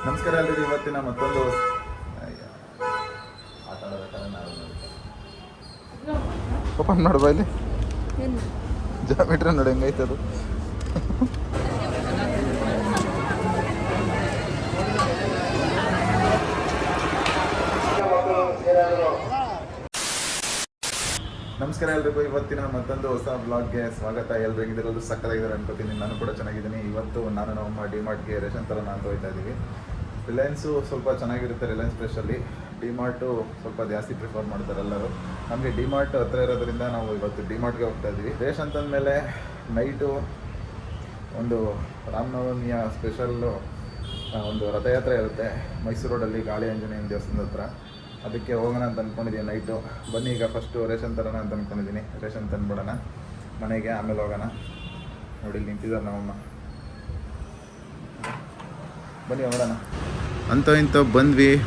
ನಮಸ್ಕಾರ ಎಲ್ಲರಿಗೂ. ಇವತ್ತಿನ ಮತ್ತೊಂದು ಓಪನ್ ಮಾಡು ಬಾ, ಇಲ್ಲಿ ಜಾಮಿಟ್ರಿ ನೋಡಿ ಹೆಂಗೈತೆ ಅದು. ನಮಸ್ಕಾರ ಎಲ್ರಿಗೂ. ಇವತ್ತಿನ ಮತ್ತೊಂದು ಹೊಸ ಬ್ಲಾಗ್ಗೆ ಸ್ವಾಗತ. ಎಲ್ರು ಹೆಂಗಿದ್ರಲ್ಲೂ ಸಕ್ಕತ್ತಾಗಿದ್ದಾರೆ ಅನ್ಕೋತೀನಿ. ನಾನು ಕೂಡ ಚೆನ್ನಾಗಿದ್ದೀನಿ. ಇವತ್ತು ನಾನು ನಮ್ಮ ಡಿಮಾರ್ಟ್ಗೆ ರೇಷನ್ ತರೋಣ ಅಂತ ಹೋಗ್ತಾ ಇದ್ದೀವಿ. ರಿಲಯನ್ಸು ಸ್ವಲ್ಪ ಚೆನ್ನಾಗಿರುತ್ತೆ, ರಿಲಯನ್ಸ್ ಫ್ರೆಶಲ್ಲಿ. ಡಿಮಾರ್ಟು ಸ್ವಲ್ಪ ಜಾಸ್ತಿ ಪ್ರಿಫರ್ ಮಾಡ್ತಾರೆ ಎಲ್ಲರೂ. ನಮಗೆ ಡಿಮಾರ್ಟ್ ಹತ್ರ ಇರೋದ್ರಿಂದ ನಾವು ಇವತ್ತು ಡಿಮಾರ್ಟ್ಗೆ ಹೋಗ್ತಾ ಇದ್ದೀವಿ. ರೇಷನ್ ತಂದಮೇಲೆ ನೈಟು ಒಂದು ರಾಮನವಮಿಯ ಸ್ಪೆಷಲ್ಲು ಒಂದು ರಥಯಾತ್ರೆ ಇರುತ್ತೆ ಮೈಸೂರು ರೋಡಲ್ಲಿ, ಗಾಳಿ ಆಂಜನೇಯನ ದೇವಸ್ಥಾನದ ಹತ್ರ. ಅದಕ್ಕೆ ಹೋಗೋಣ ಅಂತ ಅಂದ್ಕೊಂಡಿದ್ದೀನಿ ನೈಟು. ಬನ್ನಿ, ಈಗ ಫಸ್ಟು ರೇಷನ್ ತರೋಣ ಅಂತ ಅಂದ್ಕೊಂಡಿದ್ದೀನಿ. ರೇಷನ್ ತಂದುಬಿಡೋಣ ಮನೆಗೆ, ಆಮೇಲೆ ಹೋಗೋಣ. ನೋಡಿ ಇಲ್ಲಿ ನಿಂತಿದ್ದಾರೆ ನಮ್ಮಮ್ಮ. ಬನ್ನಿ ಹೋಗೋಣ. ಅಂತೂ ಇಂಥ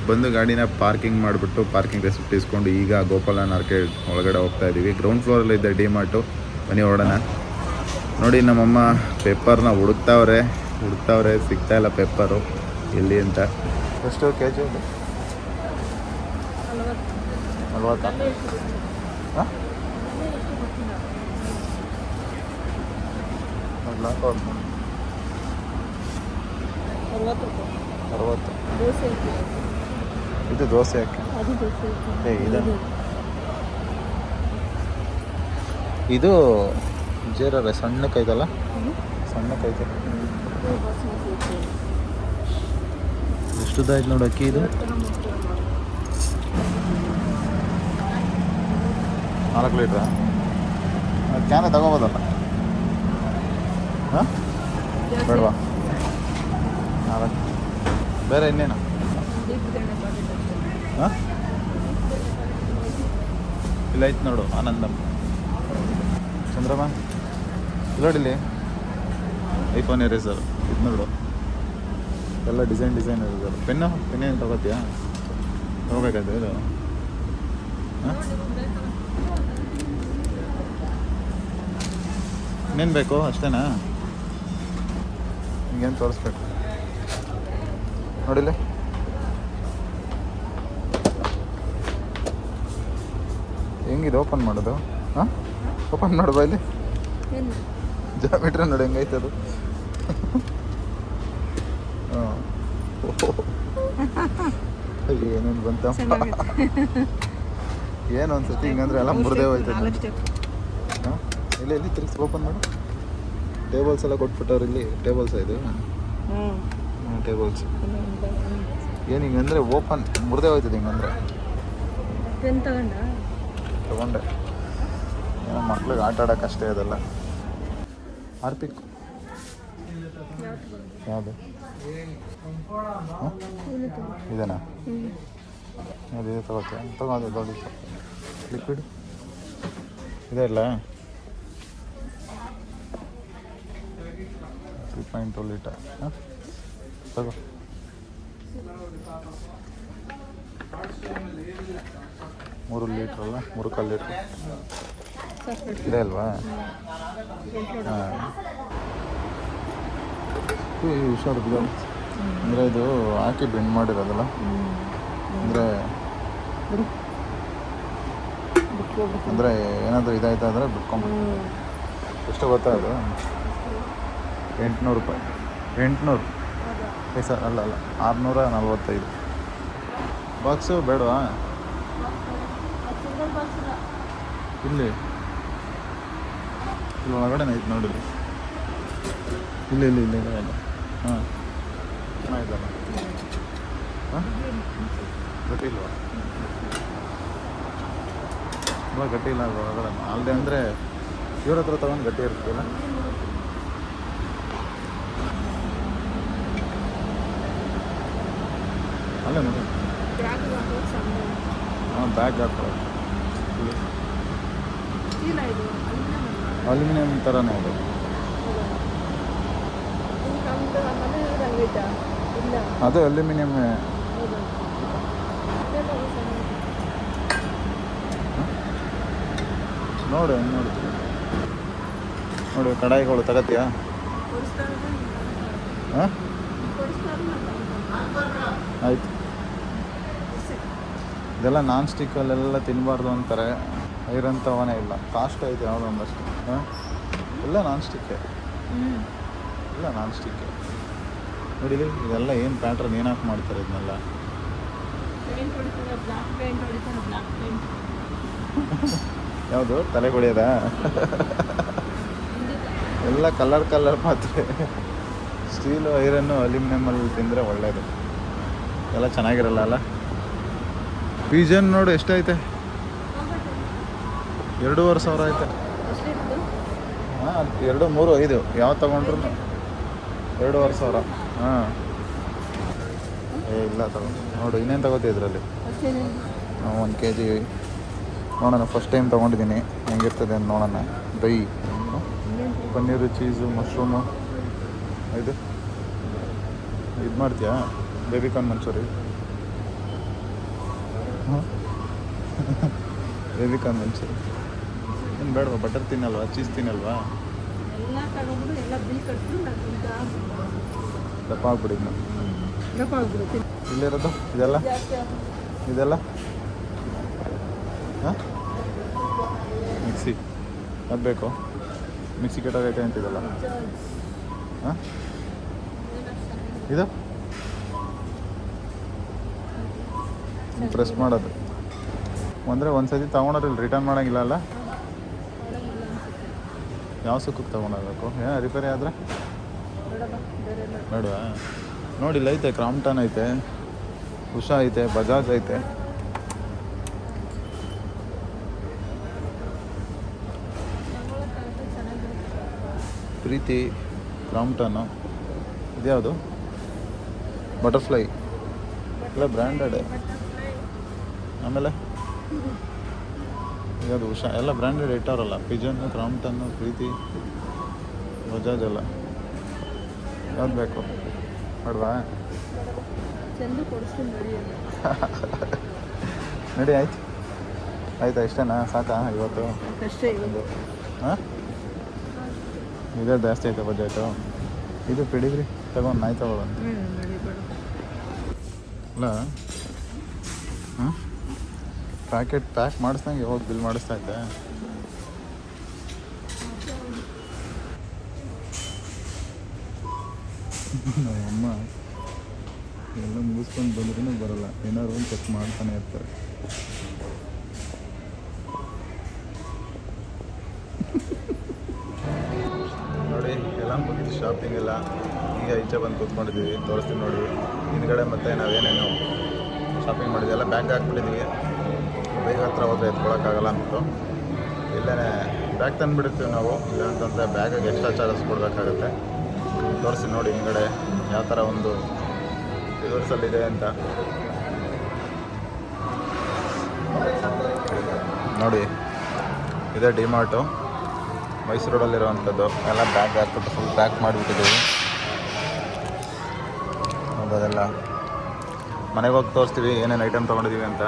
ಬಂದು ಗಾಡಿನ ಪಾರ್ಕಿಂಗ್ ಮಾಡಿಬಿಟ್ಟು ಪಾರ್ಕಿಂಗ್ ರೆಸಿಪ್ಟ್ ಇಸ್ಕೊಂಡು ಈಗ ಗೋಪಾಲನ್ ಆರ್ಕೇಡ್ ಒಳಗಡೆ ಹೋಗ್ತಾ ಇದ್ದೀವಿ. ಗ್ರೌಂಡ್ ಫ್ಲೋರಲ್ಲಿದ್ದ ಡಿಮಾರ್ಟು. ಬನ್ನಿ ಹೊರಡೋಣ. ನೋಡಿ ನಮ್ಮಮ್ಮ ಪೇಪರ್ನ ಹುಡುಕ್ತಾವ್ರೆ, ಸಿಗ್ತಾಯಿಲ್ಲ ಪೇಪರು ಎಲ್ಲಿ ಅಂತ. ಎಷ್ಟು ಕೆ ಜಿ? 40. ಹಾಂ, 60. ಇದು ದೋಸೆ ಹಾಕಿ ಇದು ಜೀರವೆ ಸಣ್ಣಕ್ಕೈತಲ್ಲ, ಸಣ್ಣಕ್ಕೈತೆ. ಎಷ್ಟುದಾಯ್ತು ನೋಡಿ ಅಕ್ಕಿ. ಇದು 4 ಲೀಟ್ರಾ? ಕ್ಯಾನ ತಗೋಬೋದಲ್ಲ? ಹಾಂ, ಬೇಡವಾ? 4 ಬೇರೆ ಇನ್ನೇನು? ಹಾಂ, ಇಲ್ಲ ಐತೆ ನೋಡು, ಆನಂದಮ್, ಚಂದ್ರಮ್ಮ ಇಲ್ಲೋಡಿಲಿ. ಐಫೋನ್ ಎರೇಸರ್ ಇದು ನೋಡು, ಎಲ್ಲ ಡಿಸೈನ್ ಎರೇಸರ್. ಪೆನ್ನೇನು ತಗೋತೀಯಾ? ತಗೋಬೇಕಾಯ್ತು ಇದು. ಹಾಂ, ಇನ್ನೇನು ಬೇಕು ಅಷ್ಟೇನಾ? ಹಿಂಗೇನು ತೋರಿಸ್ಬೇಕು ನೋಡಿಲ್ಲ. ಹೆಂಗಿದೆ ಓಪನ್ ಮಾಡೋದು? ಹಾಂ, ಓಪನ್ ಮಾಡು ಬಾ, ಇಲ್ಲಿ ಜಾಮಿಟ್ರಿ ನೋಡಿ ಹೆಂಗೈತೆ ಅದು. ಹಾಂ, ಏನೇನು ಬಂತ ಏನು ಅನ್ಸುತ್ತೆ ಹಿಂಗಂದ್ರೆ ಎಲ್ಲ ಮುರಿದೇ ಹೋಯ್ತದೆ. ಹಾಂ, ಇಲ್ಲಿ ತಿರುಗಿಸಿ ಓಪನ್ ಮಾಡು. ಟೇಬಲ್ಸ್ ಎಲ್ಲ ಕೊಟ್ಬಿಟ್ಟವ್ರು ಇಲ್ಲಿ. ಟೇಬಲ್ಸ್ ಇದು ಟೇಬಲ್ಸ್. ಏನು ಹಿಂಗಂದ್ರೆ ಓಪನ್ ಮುರಿದೇ ಹೋಯ್ತದೆ ಹಿಂಗಂದ್ರೆ. ತಗೊಂಡೆ. ಏನೋ ಮಕ್ಳಿಗೆ ಆಟ ಆಡೋಕೆ ಅಷ್ಟೇ ಅದೆಲ್ಲ. ಆರ್ಪಿಕ್ ಯಾವುದು? ಇದೇನಾ? ಅದೇ ತಗೋತೆ ದೊಡ್ಡ ಲಿಕ್ವಿಡ್ ಇದೆ ಇಲ್ಲ? 3.2 ಲೀಟರ್. ಹಾಂ, ತಗೋ. ಮೂರು ಲೀಟ್ರ್ ಅಲ್ಲ, 3 ಲೀಟ್ರ್ ಇದೆ ಅಲ್ವಾ? ಹಾಂ, ಹುಷಾರು. ಅಂದರೆ ಇದು ಹಾಕಿ ಬೆಂಡ್ ಮಾಡಿರೋದಲ್ಲ, ಅಂದರೆ ಏನಾದರೂ ಇದಾಯ್ತು ಅಂದರೆ ಬಿಟ್ಕೊಂಡ್ಬಿಟ್ಟು. ಎಷ್ಟು ಗೊತ್ತಾ ಅದು? 800 ರೂಪಾಯಿ. 800 ಪೈಸಾ ಅಲ್ಲ 645. ಬಾಕ್ಸು ಬೇಡವಾ? ಇಲ್ಲಿ ಒಳಗಡೆ ಐತೆ ನೋಡಿರಿ. ಇಲ್ಲ ಹಾಂ, ಚೆನ್ನಾಗಿದ್ದಲ್ಲ. ಹಾಂ, ಗಟ್ಟಿ ಇಲ್ವಾ? ತುಂಬ ಗಟ್ಟಿ ಇಲ್ಲ ಒಳಗಡೆ. ಅಲ್ಲದೆ ಅಂದರೆ ಇವ್ರ ಹತ್ರ ತಗೊಂಡು ಗಟ್ಟಿ ಇರ್ತಲ್ಲ. ಅಲ್ಲ ನೋಡಿ. ಹಾಂ, ಬ್ಯಾಗ್ ಹಾಕೊಳ್ಳೋದು. ಅಲ್ಯೂಮಿನಿಯಂ ಥರನೇ ಅದು. ಅದು ಅಲ್ಯೂಮಿನಿಯಂ. ನೋಡಿ ನೋಡಿ ಕಡಾಯಿಗಳು ತಗತ್ತೀಯಾ? ಹಾಂ, ಇದೆಲ್ಲ ನಾನ್ ಸ್ಟಿಕ್ಕಲ್ಲೆಲ್ಲ ತಿನ್ನಬಾರ್ದು ಅಂತಾರೆ. ಐರನ್ ತವನೇ ಇಲ್ಲ, ಕಾಸ್ಟ್ ಐತೆ ಯಾವುದೊಂದಷ್ಟು. ಹಾಂ, ಎಲ್ಲ ನಾನ್ ಸ್ಟಿಕ್ಕೆ, ಎಲ್ಲ ನಾನ್ ಸ್ಟಿಕ್ಕೆ. ನೋಡಿ ಇದೆಲ್ಲ ಏನು ಪ್ಯಾಟ್ರನ್, ಏನು ಹಾಕಿ ಮಾಡ್ತಾರೆ ಇದನ್ನೆಲ್ಲ. ಯಾವುದು ತಲೆ ಹೊಡೆಯೋದಾ? ಎಲ್ಲ ಕಲರ್ ಪಾತ್ರೆ. ಸ್ಟೀಲು, ಐರನ್ನು, ಅಲ್ಯೂಮಿನಿಯಮಲ್ಲಿ ತಿಂದರೆ ಒಳ್ಳೆಯದು. ಎಲ್ಲ ಚೆನ್ನಾಗಿರಲ್ಲ ಅಲ್ಲ. ಪಿಜನ್ ನೋಡು ಎಷ್ಟೈತೆ, 2,500 ಐತೆ. ಹಾಂ, 2, 3, 5 ಯಾವ ತೊಗೊಂಡ್ರು 2,500. ಹಾಂ, ಇಲ್ಲ ತಗೊಂಡು ನೋಡು. ಇನ್ನೇನು ತಗೋತೀವಿ ಇದರಲ್ಲಿ? 1 kg ನೋಡೋಣ. ಫಸ್ಟ್ ಟೈಮ್ ತೊಗೊಂಡಿದ್ದೀನಿ, ಹೆಂಗಿರ್ತದೆ ಅಂತ ನೋಡೋಣ. Dahi, paneer, cheese, mushroom. ಇದು ಮಾಡ್ತೀಯಾ? ಬೇಬಿಕಾರ್ನ್ ಮಂಚೂರಿ. ಹಾಂ, ಬೇಬಿಕಾರ್ನ್ ಮಂಚೂರಿ ಏನು ಬೇಡವಾ? ಬಟರ್ ತಿನ್ನಲ್ವಾ? ಚೀಸ್ ತಿನ್ನಲ್ವಾ? ದಪ್ಪ ಆಗ್ಬಿಡಿದ್ನು. ಇಲ್ಲಿರೋದು ಇದೆಲ್ಲ ಹಾಂ, ಮಿಕ್ಸಿ ಅದು ಬೇಕು. ಮಿಕ್ಸಿ ಕೆಟ್ಟೋಗೈತೆ ಅಂತಿದೆಲ್ಲ. ಹಾಂ, ಇದು ಪ್ರೆಸ್ ಮಾಡೋದು ಅಂದರೆ ಒಂದು ಸತಿ ತೊಗೊಂಡ್ರೆ ರಿಟರ್ನ್ ಮಾಡೋಂಗಿಲ್ಲ ಅಲ್ಲ? ಯಾವ ಸುಖಕ್ಕೆ ತೊಗೊಂಡೋಗ್ಬೇಕು? ಏನೋ ರಿಪೇರಿ ಆದರೆ ಬೇಡವಾ? ನೋಡಿಲ್ಲ, ಐತೆ ಕ್ರಾಂಪ್ಟನ್ ಐತೆ, ಉಷಾ ಐತೆ, ಬಜಾಜ್ ಐತೆ. ಪ್ರೀತಿ, ಕ್ರಾಂಪ್ಟನ್ನು. ಇದ್ಯಾವುದು? ಬಟರ್ಫ್ಲೈ ಎಲ್ಲ ಬ್ರ್ಯಾಂಡೆಡ್. ಆಮೇಲೆ ಯಾವುದು? ಉಷಾ ಎಲ್ಲ ಬ್ರ್ಯಾಂಡೆಡ್ ಇಟ್ಟಾರಲ್ಲ. ಪಿಜನ್ನು, ಕ್ರಾಂಪ್ಟನ್ನು, ಪ್ರೀತಿ, ಬಜಾಜ್ ಎಲ್ಲ. ಯಾವ್ದು ಬೇಕು? ನೋಡ್ವಾ? ನಡಿ, ಆಯ್ತಾ? ಇಷ್ಟನಾ? ಸಾಕಾ ಇವತ್ತು? ಹಾಂ, ಇದೇ ಜಾಸ್ತಿ ಆಯ್ತಾ ಬಜೆಟು? ಇದು ಪಿಡಿಗ್ರಿ ತಗೊಂಡು ನಾಯಿ ತಗೊಳ್ಳೋದು ಅಲ್ಲ? ಹಾಂ, ಪ್ಯಾಕ್ ಮಾಡಿಸ್ದಂಗೆ ಯಾವಾಗ ಬಿಲ್ ಮಾಡಿಸ್ತಾ ಇದ್ದೆ. ನಮ್ಮಮ್ಮ ಎಲ್ಲ ಮುಗಿಸ್ಕೊಂಡು ಬಂದ್ರೂ ಬರೋಲ್ಲ, ಏನಾದ್ರು ಒಂದು ಚೆಕ್ ಮಾಡ್ತಾನೆ ಇರ್ತಾರೆ. ನೋಡಿ, ಎಲ್ಲ ಮುಗಿದು ಶಾಪಿಂಗ್ ಎಲ್ಲ. ಈಗ ಈಚೆ ಬಂದು ಕೂತ್ಕೊಂಡಿದ್ದೀವಿ, ತೋರಿಸ್ತೀವಿ ನೋಡಿ ಹಿಂದ್ಗಡೆ. ಮತ್ತು ನಾವೇನೇನು ಶಾಪಿಂಗ್ ಮಾಡಿದ್ವಿ ಎಲ್ಲ ಬ್ಯಾಗ್ ಹಾಕ್ಬಿಟ್ಟಿದ್ದೀವಿ. ಬೇಗ ಹತ್ರ ಹೋದರೆ ಎತ್ಕೊಳಕ್ಕಾಗಲ್ಲ ಅಂದ್ಬಿಟ್ಟು ಇಲ್ಲೇ ಬ್ಯಾಗ್ ತಂದುಬಿಡ್ತೀವಿ ನಾವು. ಇಲ್ಲ ಅಂತಂದರೆ ಬ್ಯಾಗಿಗೆ ಎಕ್ಸ್ಟ್ರಾ ಚಾರ್ಜಸ್ ಕೊಡಬೇಕಾಗತ್ತೆ. ತೋರಿಸಿ ನೋಡಿ ಹಿಂದ್ಗಡೆ ಯಾವ ಥರ ಒಂದು ರಿವರ್ಸಲ್ಲಿದೆ ಅಂತ ನೋಡಿ. ಇದೇ ಡಿಮಾರ್ಟು, ಮೈಸೂರು ರೋಡಲ್ಲಿರೋವಂಥದ್ದು. ಎಲ್ಲ ಬ್ಯಾಗ್ ಹಾಕ್ಬಿಟ್ಟು ಫುಲ್ ಪ್ಯಾಕ್ ಮಾಡಿಬಿಟ್ಟಿದ್ದೀವಿ. ಅದೆಲ್ಲ ಮನೆಗೆ ಹೋಗಿ ತೋರಿಸ್ತೀವಿ ಏನೇನು ಐಟಮ್ ತೊಗೊಂಡಿದ್ದೀವಿ ಅಂತ.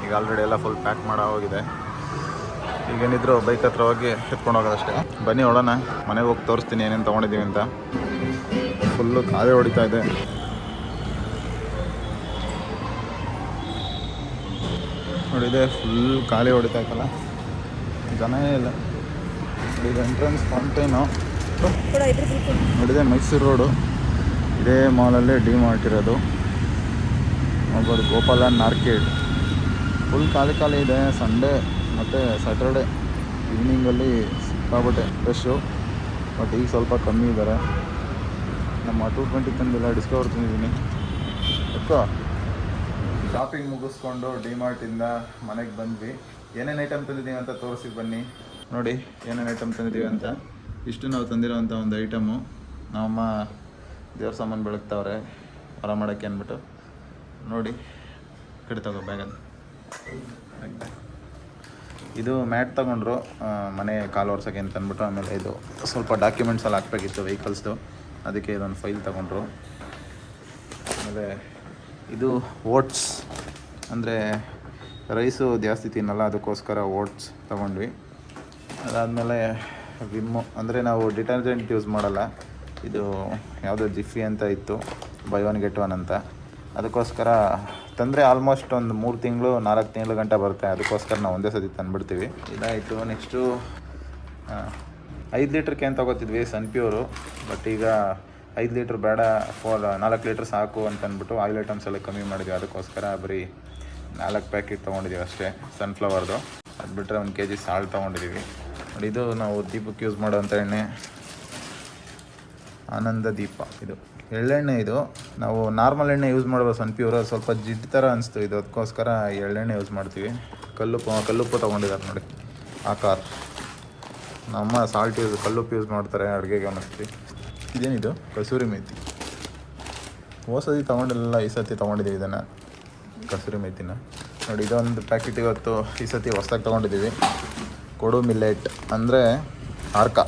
ಈಗ ಆಲ್ರೆಡಿ ಎಲ್ಲ ಫುಲ್ ಪ್ಯಾಕ್ ಮಾಡೋ ಹೋಗಿದೆ. ಈಗೇನಿದ್ರು ಬೈಕ್ ಹತ್ರ ಹೋಗಿ ಎತ್ಕೊಂಡು ಹೋಗೋದಷ್ಟೇ. ಬನ್ನಿ ನೋಡೋಣ, ಮನೆಗೆ ಹೋಗಿ ತೋರಿಸ್ತೀನಿ ಏನೇನು ತೊಗೊಂಡಿದ್ದೀವಿ ಅಂತ. ಫುಲ್ಲು ಗಾಳಿ ಹೊಡಿತಾ ಇದೆ. ನೋಡಿದೆ, ಫುಲ್ ಗಾಳಿ ಹೊಡಿತಾ ಇತ್ತಲ್ಲ, ಜನನೇ ಇಲ್ಲ. ಇದು ಎಂಟ್ರೆನ್ಸ್ ಫೌಂಟೇನು ನೋಡಿದೆ, ಮೈಸೂರು ರೋಡು. ಇದೇ ಮಾಲಲ್ಲಿ ಡಿಮಾರ್ಟ್ ಇರೋದು. ನೋಡ್ಬೋದು, ಗೋಪಾಲನ್ ಆರ್ಕೇಡ್ ಫುಲ್ ಖಾಲಿ ಇದೆ. ಸಂಡೇ ಮತ್ತು ಸ್ಯಾಟರ್ಡೆ ಈವ್ನಿಂಗಲ್ಲಿ ಸಿಕ್ಕಾಬಿಟ್ಟೆ ಫ್ರೆಶ್ಶು. ಬಟ್ ಈಗ ಸ್ವಲ್ಪ ಕಮ್ಮಿ ಇದ್ದಾರೆ. ನಮ್ಮ 220 ತಂದಿಲ್ಲ, ಡಿಸ್ಕವರ್ ತಂದಿದ್ದೀನಿ. ಅಕ್ಕೋ ಶಾಪಿಂಗ್ ಮುಗಿಸ್ಕೊಂಡು ಡಿಮಾರ್ಟಿಂದ ಮನೆಗೆ ಬಂದ್ವಿ. ಏನೇನು ಐಟಮ್ ತಂದಿದ್ದೀವಿ ಅಂತ ತೋರಿಸಿ ಬನ್ನಿ. ನೋಡಿ ಏನೇನು ಐಟಮ್ ತಂದಿದ್ದೀವಿ ಅಂತ. ಇಷ್ಟು ನಾವು ತಂದಿರೋವಂಥ ಒಂದು ಐಟಮು. ನಮ್ಮಮ್ಮ ದೇವ್ರ ಸಾಮಾನು ಬೆಳಗ್ತಾವ್ರೆ ಹೊರ ಮಾಡೋಕ್ಕೆ ಅಂದ್ಬಿಟ್ಟು. ನೋಡಿ ಕಡೆ ತಗೋ ಬ್ಯಾಗಲ್ಲಿ. ಇದು ಮ್ಯಾಟ್ ತೊಗೊಂಡ್ರು ಮನೆ ಕಾಲು ಒರ್ಸೋಕ್ಕೆ ಅಂತ ಅಂದ್ಬಿಟ್ಟು. ಆಮೇಲೆ ಇದು ಸ್ವಲ್ಪ ಡಾಕ್ಯುಮೆಂಟ್ಸ್ ಎಲ್ಲ ಹಾಕಬೇಕಿತ್ತು ವೆಹಿಕಲ್ಸ್ದು, ಅದಕ್ಕೆ ಇದೊಂದು ಫೈಲ್ ತೊಗೊಂಡ್ರು. ಆಮೇಲೆ ಇದು ಓಟ್ಸ್, ಅಂದರೆ ರೈಸು ಜಾಸ್ತಿ ತಿನ್ನಲ್ಲ, ಅದಕ್ಕೋಸ್ಕರ ಓಟ್ಸ್ ತೊಗೊಂಡ್ವಿ. ಅದಾದಮೇಲೆ ವಿಮ್ಮು, ಅಂದರೆ ನಾವು ಡಿಟರ್ಜೆಂಟ್ ಯೂಸ್ ಮಾಡಲ್ಲ. ಇದು ಯಾವುದೋ ಜಿಫ್ಫಿ ಅಂತ ಇತ್ತು, ಬೈ 1 get 1 ಅಂತ. ಅದಕ್ಕೋಸ್ಕರ ತಂದರೆ ಆಲ್ಮೋಸ್ಟ್ ಒಂದು 3 ತಿಂಗಳು 4 ತಿಂಗಳು ಗಂಟೆ ಬರುತ್ತೆ. ಅದಕ್ಕೋಸ್ಕರ ನಾವು ಒಂದೇ ಸತಿ ತಂದುಬಿಡ್ತೀವಿ. ಇದಾಯಿತು. ನೆಕ್ಸ್ಟು 5 ಲೀಟ್ರ್ ಕ್ಯಾನ್ ತೊಗೋತಿದ್ವಿ ಸನ್ಪ್ಯೂರು. ಬಟ್ ಈಗ 5 ಲೀಟ್ರ್ ಬೇಡ, 4 ಲೀಟ್ರ್ ಸಾಕು ಅಂತಂದ್ಬಿಟ್ಟು ಆಯಿಲ್ ಐಟಮ್ಸ್ ಎಲ್ಲ ಕಮ್ಮಿ ಮಾಡಿದ್ವಿ. ಅದಕ್ಕೋಸ್ಕರ ಬರೀ 4 ಪ್ಯಾಕೆಟ್ ತೊಗೊಂಡಿದ್ದೀವಿ ಅಷ್ಟೇ ಸನ್ಫ್ಲವರ್ದು. ಅದು ಬಿಟ್ಟರೆ 1 kg ಸಾಲ್ಟ್ ತೊಗೊಂಡಿದ್ದೀವಿ. ನೋಡಿ, ಇದು ನಾವು ದೀಪಕ್ಕೆ ಯೂಸ್ ಮಾಡೋವಂಥ ಎಣ್ಣೆ, ಆನಂದ ದೀಪ. ಇದು ಎಳ್ಳೆಣ್ಣೆ. ಇದು ನಾವು ನಾರ್ಮಲ್ ಎಣ್ಣೆ ಯೂಸ್ ಮಾಡ್ಬೋದು ಸನ್ಪ್ಯೂರ್. ಸ್ವಲ್ಪ ಜಿಡ್ಡು ಥರ ಅನಿಸ್ತು ಇದು, ಅದಕ್ಕೋಸ್ಕರ ಎಳ್ಳೆಣ್ಣೆ ಯೂಸ್ ಮಾಡ್ತೀವಿ. ಕಲ್ಲುಪ್ಪು ತೊಗೊಂಡಿದ್ದಾರೆ ನೋಡಿ, ಆಕಾರ. ನಮ್ಮ ಸಾಲ್ಟ್ ಕಲ್ಲುಪ್ಪು ಯೂಸ್ ಮಾಡ್ತಾರೆ ಅಡುಗೆಗೆ ಅನ್ನಿಸ್ತೀವಿ. ಇದೇನಿದು? ಕಸೂರಿ ಮೇಥಿ. ಸತಿ ತೊಗೊಂಡಿಲ್ಲ, ಈ ಸತಿ ತೊಗೊಂಡಿದ್ದೀವಿ ಇದನ್ನು, ಕಸೂರಿ ಮೇಥಿನ. ನೋಡಿ, ಇದೊಂದು ಪ್ಯಾಕೆಟ್ ಇವತ್ತು ಈ ಸತಿ ಹೊಸ್ದಾಗಿ ತೊಗೊಂಡಿದ್ದೀವಿ. ಕೊಡು ಮಿಲ್ಲೆಟ್ ಅಂದರೆ ಆರ್ಕ.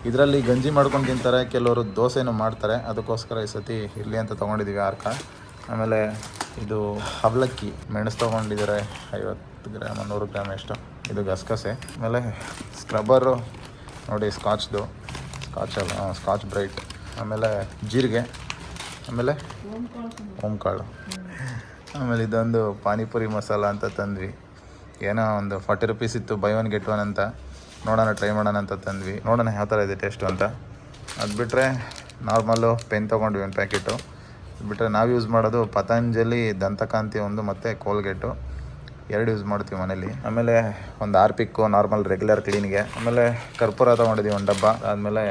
ಇದರಲ್ಲಿ ಗಂಜಿ ಮಾಡ್ಕೊಂಡು ತಿಂತಾರೆ, ಕೆಲವರು ದೋಸೆನೂ ಮಾಡ್ತಾರೆ. ಅದಕ್ಕೋಸ್ಕರ ಈ ಸತಿ ಇರಲಿ ಅಂತ ತೊಗೊಂಡಿದ್ದೀವಿ ಆರ್ಕ. ಆಮೇಲೆ ಇದು ಅವಲಕ್ಕಿ, ಮೆಣಸು ತೊಗೊಂಡಿದ್ದಾರೆ 50 ಗ್ರಾಮ್ 100 ಗ್ರಾಮ್ ಎಷ್ಟು. ಇದು ಗಸಗಸೆ. ಆಮೇಲೆ ಸ್ಕ್ರಬ್ಬರು ನೋಡಿ, ಸ್ಕಾಚ್ ಬ್ರೈಟ್. ಆಮೇಲೆ ಜೀರಿಗೆ. ಆಮೇಲೆ ಓಂಕಾಳು. ಆಮೇಲೆ ಇದೊಂದು ಪಾನಿಪುರಿ ಮಸಾಲ ಅಂತ ತಂದ್ವಿ. ಏನೋ ಒಂದು 40 ರೂಪೀಸ್ ಇತ್ತು, ಬೈ 1 get 1 ಅಂತ. ನೋಡೋಣ, ಟ್ರೈ ಮಾಡೋಣ ಅಂತ ತಂದ್ವಿ. ನೋಡೋಣ ಯಾವ ಥರ ಇದೆ ಟೇಸ್ಟು ಅಂತ. ಅದು ಬಿಟ್ಟರೆ ನಾರ್ಮಲ್ಲು ಪೆನ್ ತೊಗೊಂಡ್ವಿ 1 ಪ್ಯಾಕೆಟು. ಅದು ಬಿಟ್ಟರೆ ನಾವು ಯೂಸ್ ಮಾಡೋದು ಪತಂಜಲಿ ದಂತಕಾಂತಿ ಮತ್ತು ಕೋಲ್ಗೇಟು 2 ಯೂಸ್ ಮಾಡ್ತೀವಿ ಮನೇಲಿ. ಆಮೇಲೆ ಒಂದು ಆರ್ಪಿಕ್ಕು ನಾರ್ಮಲ್ ರೆಗ್ಯುಲರ್ ಕ್ಲೀನಿಗೆ. ಆಮೇಲೆ ಕರ್ಪೂರ ತೊಗೊಂಡಿದ್ದೀವಿ 1 ಡಬ್ಬ. ಆದಮೇಲೆ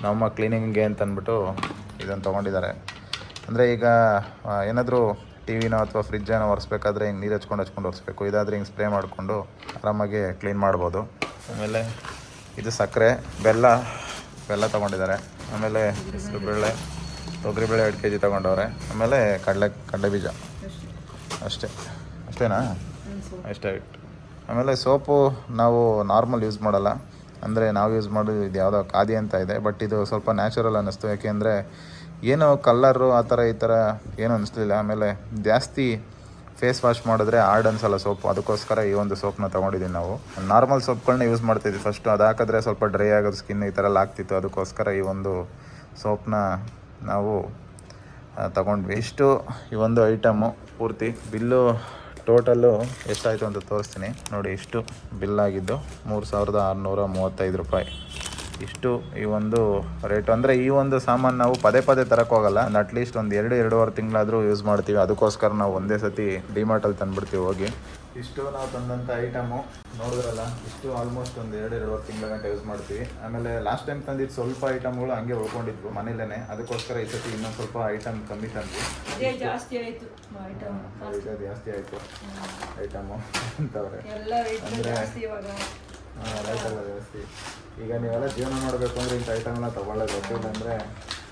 ನಮ್ಮ ಕ್ಲೀನಿಂಗ್ಗೆ ಅಂತ ಅಂದ್ಬಿಟ್ಟು ಇದನ್ನು ತೊಗೊಂಡಿದ್ದಾರೆ. ಅಂದರೆ ಈಗ ಏನಾದರೂ ಟಿವಿನೋ ಅಥವಾ ಫ್ರಿಜ್ಜೇನೋ ಒರೆಸ್ಬೇಕಾದ್ರೆ ಹಿಂಗೆ ನೀರು ಹಚ್ಕೊಂಡು ಒರೆಸ್ಬೇಕು. ಇದಾದರೆ ಹಿಂಗೆ ಸ್ಪ್ರೇ ಮಾಡಿಕೊಂಡು ಆರಾಮಾಗಿ ಕ್ಲೀನ್ ಮಾಡ್ಬೋದು. ಆಮೇಲೆ ಇದು ಸಕ್ಕರೆ, ಬೆಲ್ಲ ತೊಗೊಂಡಿದ್ದಾರೆ. ಆಮೇಲೆ ಹೆಸರುಬೇಳೆ, ತೊಗರಿಬೇಳೆ 2 kg ತೊಗೊಂಡವ್ರೆ. ಆಮೇಲೆ ಕಡಲೆ ಬೀಜ. ಅಷ್ಟೇನಾ? ಅಷ್ಟೇ ಇಟ್ಟು. ಆಮೇಲೆ ಸೋಪು ನಾವು ನಾರ್ಮಲ್ ಯೂಸ್ ಮಾಡಲ್ಲ. ಅಂದರೆ ನಾವು ಯೂಸ್ ಮಾಡೋದು ಇದು ಯಾವುದೋ ಖಾದಿ ಅಂತ ಇದೆ. ಬಟ್ ಇದು ಸ್ವಲ್ಪ ನ್ಯಾಚುರಲ್ ಅನ್ನಿಸ್ತು, ಯಾಕೆಂದರೆ ಏನೋ ಕಲ್ಲರು ಆ ಥರ ಈ ಥರ ಏನೂ ಅನ್ನಿಸ್ಲಿಲ್ಲ. ಆಮೇಲೆ ಜಾಸ್ತಿ ಫೇಸ್ ವಾಶ್ ಮಾಡಿದ್ರೆ ಹಾರ್ಡ್ ಅನ್ಸಲ್ಲ ಸೋಪು. ಅದಕ್ಕೋಸ್ಕರ ಈ ಒಂದು ಸೋಪ್ನ ತೊಗೊಂಡಿದ್ದೀವಿ ನಾವು. ನಾರ್ಮಲ್ ಸೋಪ್ಗಳನ್ನ ಯೂಸ್ ಮಾಡ್ತಿದ್ವಿ ಫಸ್ಟು. ಅದು ಹಾಕಿದ್ರೆ ಸ್ವಲ್ಪ ಡ್ರೈ ಆಗೋದು ಸ್ಕಿನ್ ಈ ಥರ ಎಲ್ಲ ಆಗ್ತಿತ್ತು. ಅದಕ್ಕೋಸ್ಕರ ಈ ಒಂದು ಸೋಪ್ನ ನಾವು ತೊಗೊಂಡ್ವಿ. ಇಷ್ಟು ಈ ಒಂದು ಐಟಮು ಪೂರ್ತಿ. ಬಿಲ್ಲು ಟೋಟಲ್ಲು ಎಷ್ಟಾಯಿತು ಅಂತ ತೋರಿಸ್ತೀನಿ ನೋಡಿ. ಇಷ್ಟು ಬಿಲ್ಲಾಗಿದ್ದು 3635 ರೂಪಾಯಿ. ಇಷ್ಟು ಈ ಒಂದು ರೇಟು. ಅಂದರೆ ಈ ಒಂದು ಸಾಮಾನು ನಾವು ಪದೇ ತರಕ್ಕೆ ಹೋಗಲ್ಲ. ಅಟ್ಲೀಸ್ಟ್ ಒಂದು 2-2.5 ತಿಂಗಳಾದರೂ ಯೂಸ್ ಮಾಡ್ತೀವಿ. ಅದಕ್ಕೋಸ್ಕರ ನಾವು ಒಂದೇ ಸತಿ ಡಿಮಾರ್ಟಲ್ಲಿ ತಂದುಬಿಡ್ತೀವಿ ಹೋಗಿ. ಇಷ್ಟು ನಾವು ತಂದಂಥ ಐಟಮು ನೋಡಿದ್ರಲ್ಲ, ಇಷ್ಟು ಆಲ್ಮೋಸ್ಟ್ ಒಂದು 2-2.5 ತಿಂಗಳ ಗಂಟೆ ಯೂಸ್ ಮಾಡ್ತೀವಿ. ಆಮೇಲೆ ಲಾಸ್ಟ್ ಟೈಮ್ ತಂದಿದ್ದು ಸ್ವಲ್ಪ ಐಟಮ್ಗಳು ಹಂಗೆ ಉಳ್ಕೊಂಡಿದ್ವು ಮನೇಲೇ. ಅದಕ್ಕೋಸ್ಕರ ಈ ಸತಿ ಇನ್ನೊಂದು ಸ್ವಲ್ಪ ಐಟಮ್ ಕಮ್ಮಿ ತಂದ್ವಿ. ಜಾಸ್ತಿ ಆಯಿತು ಐಟಮು ಅಂತವ್ರೆ. ಅಂದರೆ ರೈಟೆಲ್ಲ ಜಾಸ್ತಿ. ಈಗ ನೀವೆಲ್ಲ ಜೀವನ ಮಾಡಬೇಕು ಅಂದರೆ ಇಂಥ ಐಟಮ್ನ ತೊಗೊಳ್ಳೇಬೇಕು, ಇಲ್ಲಾಂದರೆ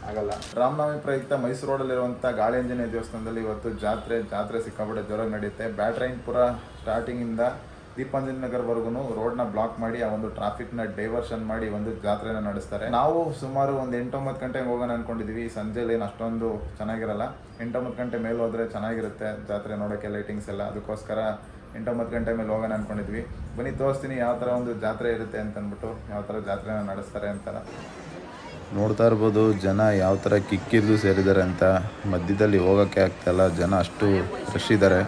ಆಗಲ್ಲ. ರಾಮನವಮಿ ಪ್ರಯುಕ್ತ ಮೈಸೂರು ರೋಡಲ್ಲಿರುವಂಥ ಗಾಳಿ ಆಂಜನೇಯ ದೇವಸ್ಥಾನದಲ್ಲಿ ಇವತ್ತು ಜಾತ್ರೆ ಸಿಕ್ಕಾಪಟ್ಟೆ ಜೋರಾಗಿ ನಡೆಯುತ್ತೆ. ಬ್ಯಾಟ್ರಾಯನ್ಪುರ ಸ್ಟಾರ್ಟಿಂಗಿಂದ ದೀಪಾಂಜಲಿ ನಗರವರೆಗೂ ರೋಡ್ನ ಬ್ಲಾಕ್ ಮಾಡಿ ಆ ಒಂದು ಟ್ರಾಫಿಕ್ನ ಡೈವರ್ಷನ್ ಮಾಡಿ ಒಂದು ಜಾತ್ರೆನ ನಡೆಸ್ತಾರೆ. ನಾವು ಸುಮಾರು ಒಂದು 8-9 ಗಂಟೆಗೆ ಹೋಗೋಣ ಅಂದ್ಕೊಂಡಿದ್ದೀವಿ. ಸಂಜೆಲಿ ಏನು ಅಷ್ಟೊಂದು ಚೆನ್ನಾಗಿರಲ್ಲ. 8-9 ಗಂಟೆ ಮೇಲೆ ಹೋದರೆ ಚೆನ್ನಾಗಿರುತ್ತೆ ಜಾತ್ರೆ ನೋಡೋಕ್ಕೆ, ಲೈಟಿಂಗ್ಸ್ ಎಲ್ಲ. ಅದಕ್ಕೋಸ್ಕರ 8-9 ಗಂಟೆ ಮೇಲೆ ಹೋಗೋಣ ಅಂದ್ಕೊಂಡಿದ್ವಿ. ಬನ್ನಿ ತೋರಿಸ್ತೀನಿ ಯಾವ ಥರ ಒಂದು ಜಾತ್ರೆ ಇರುತ್ತೆ ಅಂತಂದ್ಬಿಟ್ಟು, ಯಾವ ಥರ ಜಾತ್ರೆನ ನಡೆಸ್ತಾರೆ ಅಂತ. ನೋಡ್ತಾ ಇರ್ಬೋದು ಜನ ಯಾವ ಥರ ಕಿಕ್ಕಿರಿದು ಸೇರಿದ್ದಾರೆ ಅಂತ. ಮಧ್ಯದಲ್ಲಿ ಹೋಗೋಕ್ಕೆ ಆಗ್ತಾಯಿಲ್ಲ, ಜನ ಅಷ್ಟು ರಶ್ ಇದ್ದಾರೆ.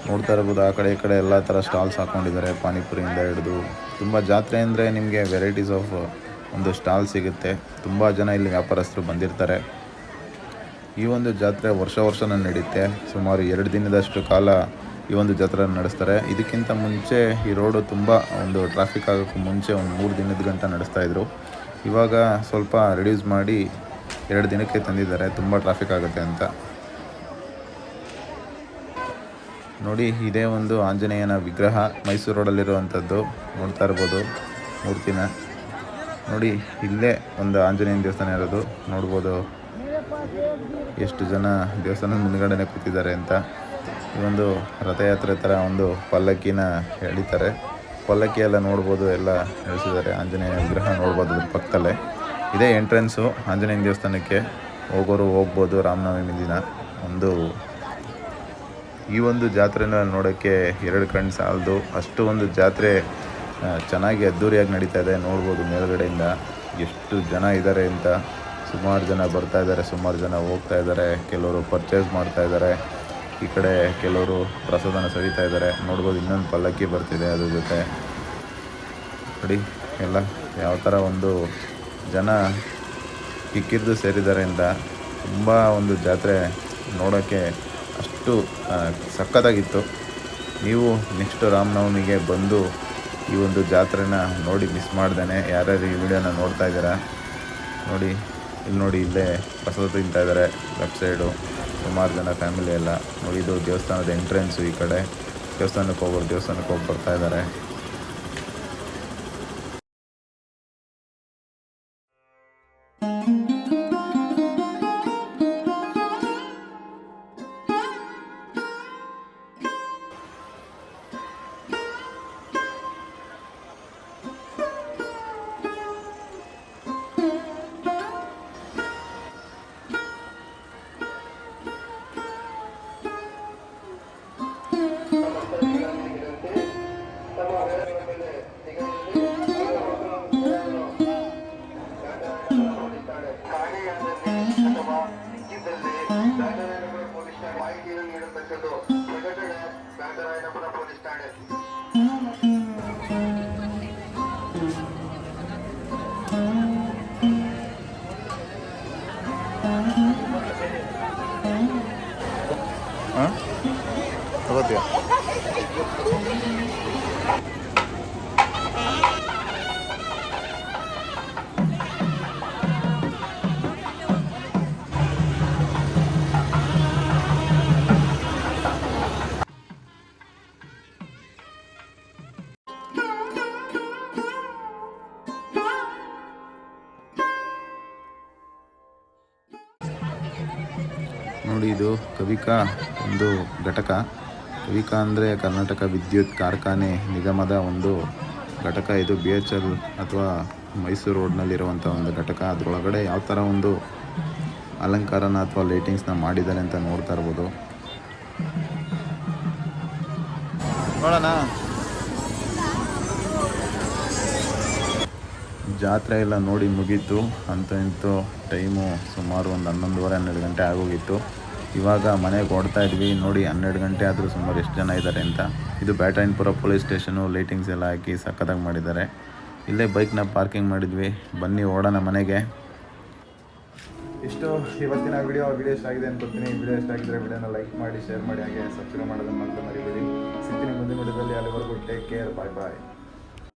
ನೋಡ್ತಾ ಇರ್ಬೋದು ಆ ಕಡೆ ಈ ಕಡೆ ಎಲ್ಲ ಥರ ಸ್ಟಾಲ್ಸ್ ಹಾಕ್ಕೊಂಡಿದ್ದಾರೆ, ಪಾನಿಪುರಿಯಿಂದ ಹಿಡಿದು. ತುಂಬ ಜಾತ್ರೆ ಅಂದರೆ ನಿಮಗೆ ವೆರೈಟೀಸ್ ಆಫ್ ಒಂದು ಸ್ಟಾಲ್ ಸಿಗುತ್ತೆ. ತುಂಬ ಜನ ಇಲ್ಲಿ ವ್ಯಾಪಾರಸ್ಥರು ಬಂದಿರ್ತಾರೆ. ಈ ಒಂದು ಜಾತ್ರೆ ವರ್ಷನೇ ನಡೆಯುತ್ತೆ. ಸುಮಾರು 2 ದಿನದಷ್ಟು ಕಾಲ ಈ ಒಂದು ಜಾತ್ರೆ ನಡೆಸ್ತಾರೆ. ಇದಕ್ಕಿಂತ ಮುಂಚೆ ಈ ರೋಡು ತುಂಬ ಒಂದು ಟ್ರಾಫಿಕ್ ಆಗೋಕ್ಕೂ ಮುಂಚೆ ಒಂದು 3 ದಿನದ ಗಂಟ ನಡೆಸ್ತಾಯಿದ್ರು. ಇವಾಗ ಸ್ವಲ್ಪ ರಿಡ್ಯೂಸ್ ಮಾಡಿ 2 ದಿನಕ್ಕೆ ತಂದಿದ್ದಾರೆ, ತುಂಬ ಟ್ರಾಫಿಕ್ ಆಗುತ್ತೆ ಅಂತ. ನೋಡಿ, ಇದೇ ಒಂದು ಆಂಜನೇಯನ ವಿಗ್ರಹ ಮೈಸೂರು ರೋಡಲ್ಲಿರುವಂಥದ್ದು. ನೋಡ್ತಾ ಇರ್ಬೋದು ಮೂರ್ತಿನ. ನೋಡಿ, ಇಲ್ಲೇ ಒಂದು ಆಂಜನೇಯನ ದೇವಸ್ಥಾನ ಇರೋದು. ನೋಡ್ಬೋದು ಎಷ್ಟು ಜನ ದೇವಸ್ಥಾನದ ಮುಂದ್ಗಡೆನೇ ಕೂತಿದ್ದಾರೆ ಅಂತ. ಈ ಒಂದು ರಥಯಾತ್ರೆ ಥರ ಒಂದು ಪಲ್ಲಕ್ಕಿನ ಎಳಿತಾರೆ. ಪಲ್ಲಕ್ಕಿ ಎಲ್ಲ ನೋಡ್ಬೋದು, ಎಲ್ಲ ಎಳಿಸಿದ್ದಾರೆ. ಆಂಜನೇಯ ವಿಗ್ರಹ ನೋಡ್ಬೋದು ಅದ್ರ ಪಕ್ಕದಲ್ಲೇ. ಇದೇ ಎಂಟ್ರೆನ್ಸು ಆಂಜನೇಯನ ದೇವಸ್ಥಾನಕ್ಕೆ. ಹೋಗೋರು ಹೋಗ್ಬೋದು ರಾಮನವಮಿ ದಿನ. ಈ ಒಂದು ಜಾತ್ರೆನ ನೋಡೋಕ್ಕೆ 2 ಕಣ್ಣು ಸಾಲದು. ಅಷ್ಟು ಒಂದು ಜಾತ್ರೆ ಚೆನ್ನಾಗಿ ಅದ್ಧೂರಿಯಾಗಿ ನಡೀತಾ ಇದೆ. ನೋಡ್ಬೋದು ಮೇಲ್ಗಡೆಯಿಂದ ಎಷ್ಟು ಜನ ಇದ್ದಾರೆ ಅಂತ. ಸುಮಾರು ಜನ ಬರ್ತಾ ಇದ್ದಾರೆ, ಸುಮಾರು ಜನ ಹೋಗ್ತಾ ಇದ್ದಾರೆ, ಕೆಲವರು ಪರ್ಚೇಸ್ ಮಾಡ್ತಾ ಇದ್ದಾರೆ. ಈ ಕಡೆ ಕೆಲವರು ಪ್ರಸಾದನ ಸವಿತಾ ಇದ್ದಾರೆ. ನೋಡ್ಬೋದು ಇನ್ನೊಂದು ಪಲ್ಲಕ್ಕಿ ಬರ್ತಿದೆ ಅದ್ರ ಜೊತೆ. ನೋಡಿ ಎಲ್ಲ ಯಾವ ಥರ ಒಂದು ಜನ ಕಿಕ್ಕಿರಿದು ಸೇರಿದ್ದಾರೆ ಅಂತ. ತುಂಬ ಒಂದು ಜಾತ್ರೆ ನೋಡೋಕ್ಕೆ ಅಷ್ಟು ಸಖತ್ತಾಗಿತ್ತು. ನೀವು ನೆಕ್ಸ್ಟ್ ರಾಮನವಮಿಗೆ ಬಂದು ಈ ಒಂದು ಜಾತ್ರೆನ ನೋಡಿ ಮಿಸ್ ಮಾಡ್ದೇನೆ ಯಾರ್ಯಾರು ಈ ವಿಡಿಯೋನ ನೋಡ್ತಾ ಇದ್ದೀರಾ ನೋಡಿ. ಇಲ್ಲಿ ನೋಡಿ, ಇಲ್ಲೇ ಪ್ರಸಾದ ತಿಂತಾ ಇದ್ದಾರೆ ಲೆಫ್ಟ್ ಸೈಡು ಸುಮಾರು ಜನ ಫ್ಯಾಮಿಲಿ ಎಲ್ಲ. ನೋಡಿ ಇದು ದೇವಸ್ಥಾನದ ಎಂಟ್ರೆನ್ಸು. ಈ ಕಡೆ ದೇವಸ್ಥಾನಕ್ಕೆ ಹೋಗಿ ಬರ್ತಾ ಇದ್ದಾರೆ. ತಗೋತೀಯ? ನೋಡಿ ಇದು ಕವಿಕಾ ಒಂದು ಘಟಕ. ಕವಿಕಾ ಅಂದರೆ ಕರ್ನಾಟಕ ವಿದ್ಯುತ್ ಕಾರ್ಖಾನೆ ನಿಗಮದ ಒಂದು ಘಟಕ. ಇದು BHL ಅಥವಾ ಮೈಸೂರು ರೋಡ್ನಲ್ಲಿರುವಂಥ ಒಂದು ಘಟಕ. ಅದರೊಳಗಡೆ ಯಾವ ಥರ ಒಂದು ಅಲಂಕಾರನ ಅಥವಾ ಲೈಟಿಂಗ್ಸ್ನ ಮಾಡಿದ್ದಾರೆ ಅಂತ ನೋಡ್ತಾ ಇರ್ಬೋದು. ನೋಡೋಣ. ಜಾತ್ರೆ ಎಲ್ಲ ನೋಡಿ ಮುಗೀತು ಅಂತ ಇಂತೂ ಟೈಮು ಸುಮಾರು ಒಂದು 11:30-12 ಗಂಟೆ ಆಗೋಗಿತ್ತು. ಇವಾಗ ಮನೆಗೆ ಓಡ್ತಾ ಇದ್ವಿ. ನೋಡಿ 12 ಗಂಟೆ ಆದರೂ ಸುಮಾರು ಎಷ್ಟು ಜನ ಇದ್ದಾರೆ ಅಂತ. ಇದು ಬ್ಯಾಟರಾಯನಪುರ ಪೊಲೀಸ್ ಸ್ಟೇಷನು. ಲೈಟಿಂಗ್ಸ್ ಎಲ್ಲ ಹಾಕಿ ಸಖತ್ತಾಗಿ ಮಾಡಿದ್ದಾರೆ. ಇಲ್ಲೇ ಬೈಕ್ನ ಪಾರ್ಕಿಂಗ್ ಮಾಡಿದ್ವಿ. ಬನ್ನಿ ಓಡೋಣ ಮನೆಗೆ. ಇಷ್ಟು ಇವತ್ತಿನ ವಿಡಿಯೋ ಇಷ್ಟ ಆಗಿದೆ ಅನ್ಕೊತೀನಿ. ವಿಡಿಯೋ ಇಷ್ಟ ಆಗಿದ್ರೆ ವಿಡಿಯೋನ ಲೈಕ್ ಮಾಡಿ, ಶೇರ್ ಮಾಡಿ, ಹಾಗೆ ಸಬ್ಸ್ಕ್ರೈಬ್ ಮಾಡೋದನ್ನು ಮಾತ್ರ ಮರಿಬೇಡಿ. ಸಿಗ್ತೀನಿ ಮುಂದಿನ ವಿಡಿಯೋದಲ್ಲಿ. ಅಲ್ಲಿವರೆಗೂ ಟೇಕ್ ಕೇರ್. ಬಾಯ್ ಬಾಯ್.